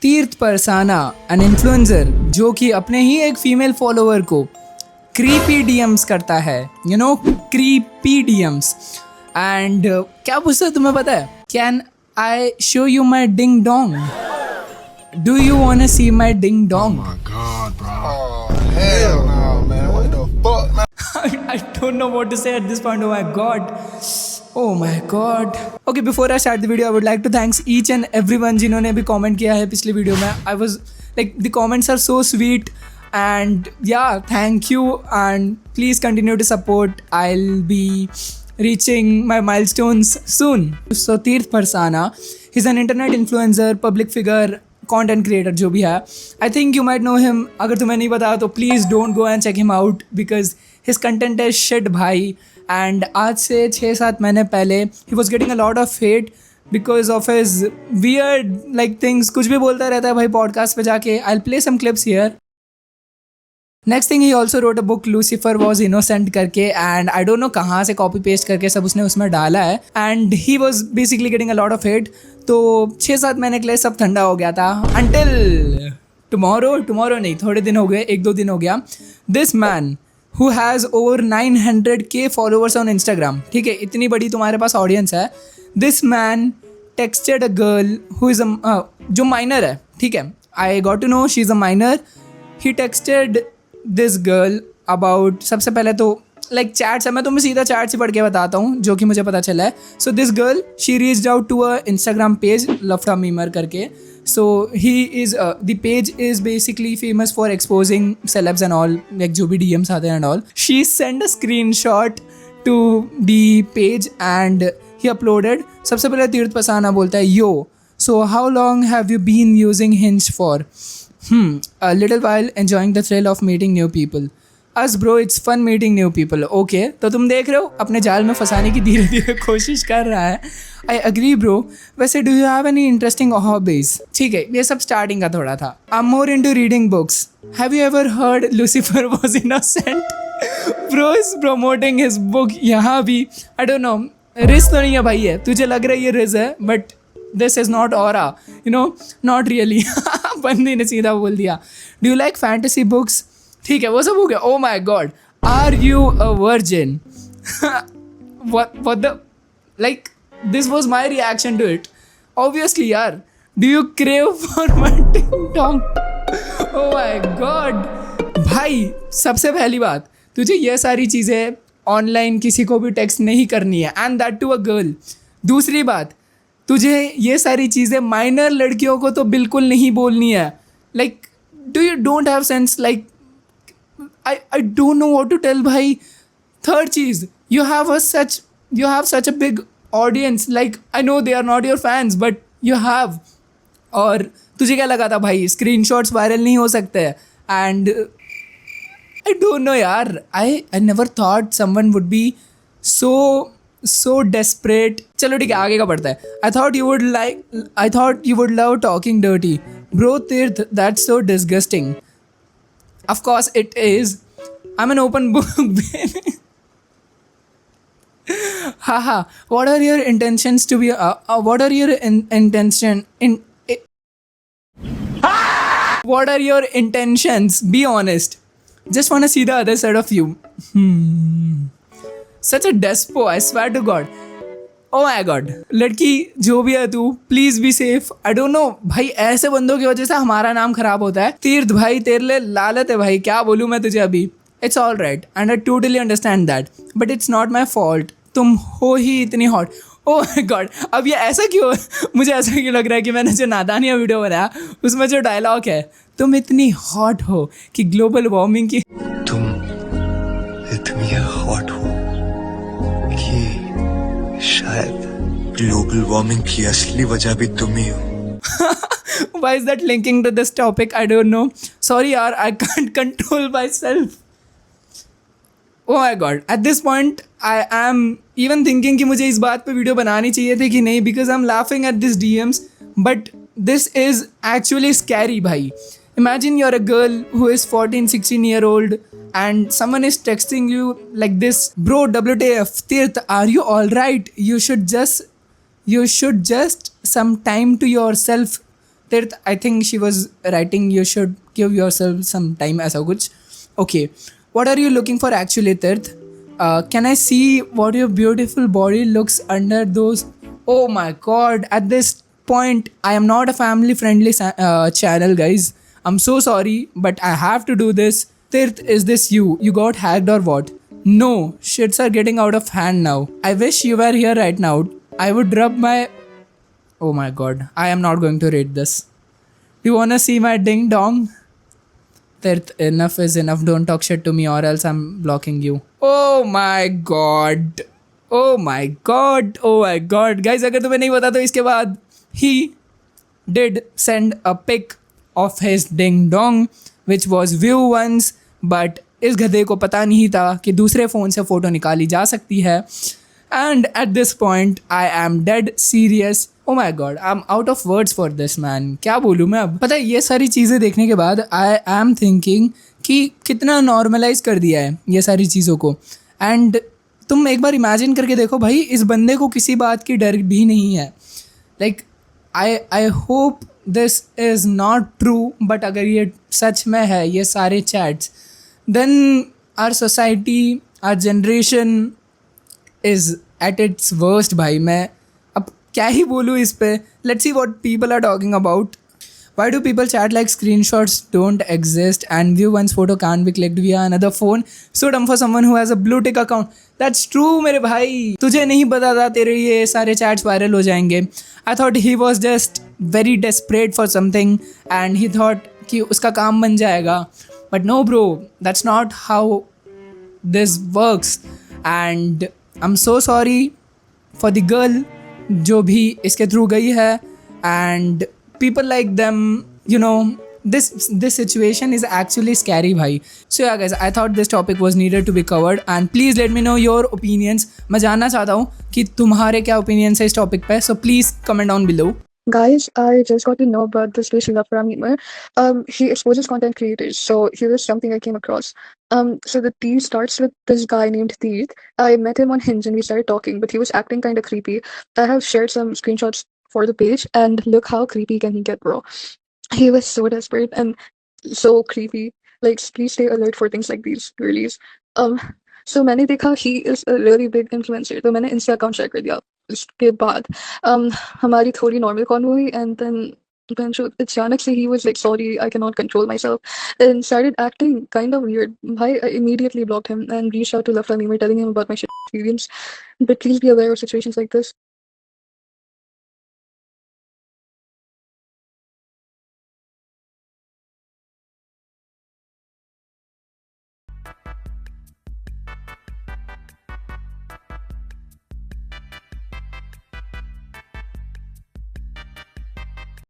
तीर्थ परसाना, an influencer जो कि अपने ही एक फीमेल फॉलोअर को क्रीपी डीएम्स करता है, you know, creepy DMs. And क्या पूछता है तुम्हें पता है? Can I show you my ding dong? Do you want see my ding dong? My God, bro. Oh, hell no, man. What the fuck, man? I don't know what to say at this point. Oh my god. Oh my god. Okay, before I start the video, I would like to thanks each and everyone जिन्होंने भी comment किया है पिछले video में. I was like, the comments are so sweet and yeah, thank you and please continue to support. I'll be reaching my milestones soon. So Tirth Parsana, he's an internet influencer, public figure, content creator जो भी है. I think you might know him. अगर तुम्हें नहीं पता तो please don't go and check him out because his content is shit भाई. And आज से 6-7 महीने पहले he was getting a lot of hate because of his weird like things. कुछ भी बोलता रहता है भाई पॉडकास्ट पे जाके. I'll play some clips here. Next thing, he also wrote a book Lucifer was innocent करके, एंड आई डोंट नो कहाँ से कॉपी पेस्ट करके सब उसने उसमें डाला है. And he was basically getting a lot of hate. तो 6-7 महीने के लिए सब ठंडा हो गया था अंटिल टुमारो नहीं, थोड़े दिन हो गए, 1-2 दिन हो गया. This man who has over 900K followers on Instagram, ठीक है, इतनी बड़ी तुम्हारे पास ऑडियंस है. This man texted a girl who is जो माइनर है, ठीक है, I got to know she is a minor. He texted this girl about, सबसे पहले तो लाइक चैट्स है, मैं तुम्हें सीधा चैट से पढ़ के बताता हूँ जो कि मुझे पता चला है. So this girl she reached out to a Instagram page लफ्टा मीमर करके. So he is the page is basically famous for exposing celebs and all, like जो भी डीएम्स आते हैं and all. She send a screenshot to the page and he uploaded. सबसे पहले तीर्थ पसाना बोलता है, yo so how long have you been using Hinge for? A little while, enjoying the thrill of meeting new people. Us bro, it's fun meeting new people. Okay, तो तुम देख रहे हो अपने जाल में फंसाने की धीरे धीरे कोशिश कर रहा है. I agree bro. वैसे do you have any interesting hobbies? ठीक है, ये सब स्टार्टिंग का थोड़ा था. I'm more into reading books. Have you ever heard Lucifer was innocent? Bro is promoting his book यहाँ भी. I don't know. रिस तो नहीं है भाई, है तुझे लग रहा है ये रिस है, but this is not aura, you know, not really. बंदी ने सीधा बोल दिया. Do you like fantasy books? ठीक है, वो सब हो गया. Oh my god, are you a virgin? what the, like this was my reaction to it. Obviously यार. Do you crave for my ding dong? Oh my god. भाई सबसे पहली बात, तुझे ये सारी चीज़ें ऑनलाइन किसी को भी टेक्स्ट नहीं करनी है, and that too a girl. दूसरी बात, तुझे ये सारी चीज़ें माइनर लड़कियों को तो बिल्कुल नहीं बोलनी है. Like do you don't have sense? Like I don't know what to tell भाई. थर्ड चीज़, you have such a big audience. Like I know they are not your fans but you have. और तुझे क्या लगा था भाई screenshots viral नहीं हो सकते? एंड आई डोंट नो यार, I never thought someone would be so desperate. चलो ठीक है, आगे का पढ़ता है. I thought you would love talking dirty. Bro Tirth, that's so disgusting. Of course it is. I'm an open book. Haha. What are your intentions to be? What are your What are your intentions? Be honest. Just wanna see the other side of you. Such a despo, I swear to God. Oh my God. लड़की जो भी है तू, please be safe. I don't no भाई, ऐसे बंदों की वजह से हमारा नाम खराब होता है. तीर्थ भाई तेरे लिए लालत है भाई, क्या बोलूँ मैं तुझे अभी. It's all right and I totally understand that, but it's not my fault. तुम हो ही इतनी हॉट. ओह माय गॉड, अब ये ऐसा क्यों, मुझे ऐसा क्यों लग रहा है कि मैंने जो नादानिया वीडियो बनाया उसमें जो डायलॉग है, तुम इतनी हॉट हो कि ग्लोबल वार्मिंग की, तुम इतनी हॉट हो कि शायद ग्लोबल वार्मिंग की असली वजह भी तुम ही हो. Why is that linking to this topic? I don't know. Sorry यार, I can't control myself. Oh my god. At this point, I am even thinking कि मुझे इस बात पे वीडियो बनानी चाहिए थी कि नहीं, because I'm laughing at these DMs. But this is actually scary भाई. Imagine you're a girl who is 14-16-year-old and someone is texting you like this. Bro, WTF, Tirth, are you alright? You should just some time to yourself. Tirth, I think she was writing you should give yourself some time ऐसा कुछ. Okay, what are you looking for actually, Tirth? Can I see what your beautiful body looks under those? Oh my god, at this point, I am not a family friendly channel, guys. I'm so sorry, but I have to do this. Tirth, is this you? You got hacked or what? No, shits are getting out of hand now. I wish you were here right now. I would rub my. Oh my god, I am not going to rate this. You wanna see my ding dong? Tirth, enough is enough. Don't talk shit to me or else I'm blocking you. Oh my god. Oh my god. Oh my god. Guys, अगर तुम्हें नहीं पता तो इसके बाद he did send a pic of his ding dong which was view once, but इस गधे को पता नहीं था कि दूसरे फ़ोन से फ़ोटो निकाली जा सकती है. And at this point, I am dead serious. Oh my god, I'm out of words for this, man. क्या बोलूँ मैं अब? पता है ये सारी चीज़ें देखने के बाद I am thinking कि कितना नॉर्मलाइज कर दिया है ये सारी चीज़ों को. एंड तुम एक बार इमेजिन करके देखो भाई, इस बंदे को किसी बात की डर भी नहीं है. Like I hope this is not true, but अगर ये सच में है ये सारे chats, then our society, our generation is at its worst. भाई मैं अब क्या ही बोलूँ इस पे. Let's see what people are talking about. Why do people chat like screenshots don't exist and view one's photo can't be clicked via another phone? So dumb for someone who has a blue tick account. That's true मेरे भाई. तुझे नहीं पता था तेरे ये सारे chats viral हो जाएंगे. I thought he was just very desperate for something and he thought कि उसका काम बन जाएगा. But no bro, that's not how this works. And I'm so sorry for the girl जो भी इसके थ्रू गई है. And people like them, you know, this situation is actually scary bhai. So yeah guys, I thought this topic was needed to be covered and please let me know your opinions. मैं जानना चाहता हूँ कि तुम्हारे क्या opinions है इस topic पे. So please comment down below. Guys, I just got to know about this Rishi Lafra meme. He exposes content creators, so here's something I came across. So the tea starts with this guy named Teeth. I met him on Hinge and we started talking, but he was acting kind of creepy. I have shared some screenshots for the page, and look how creepy can he get, bro. He was so desperate and so creepy. Like, please stay alert for things like these, girlies. So मैंने देखा he is a really big influencer, तो मैंने Insta account share कर दिया. उसके बाद हमारी थोड़ी normal कॉन हुई and then अचानक से he was like, sorry, I cannot control myself, and started acting kind of weird. I immediately blocked him and reached out to Lafla Meme telling him about my shit experience. But please be aware of situations like this.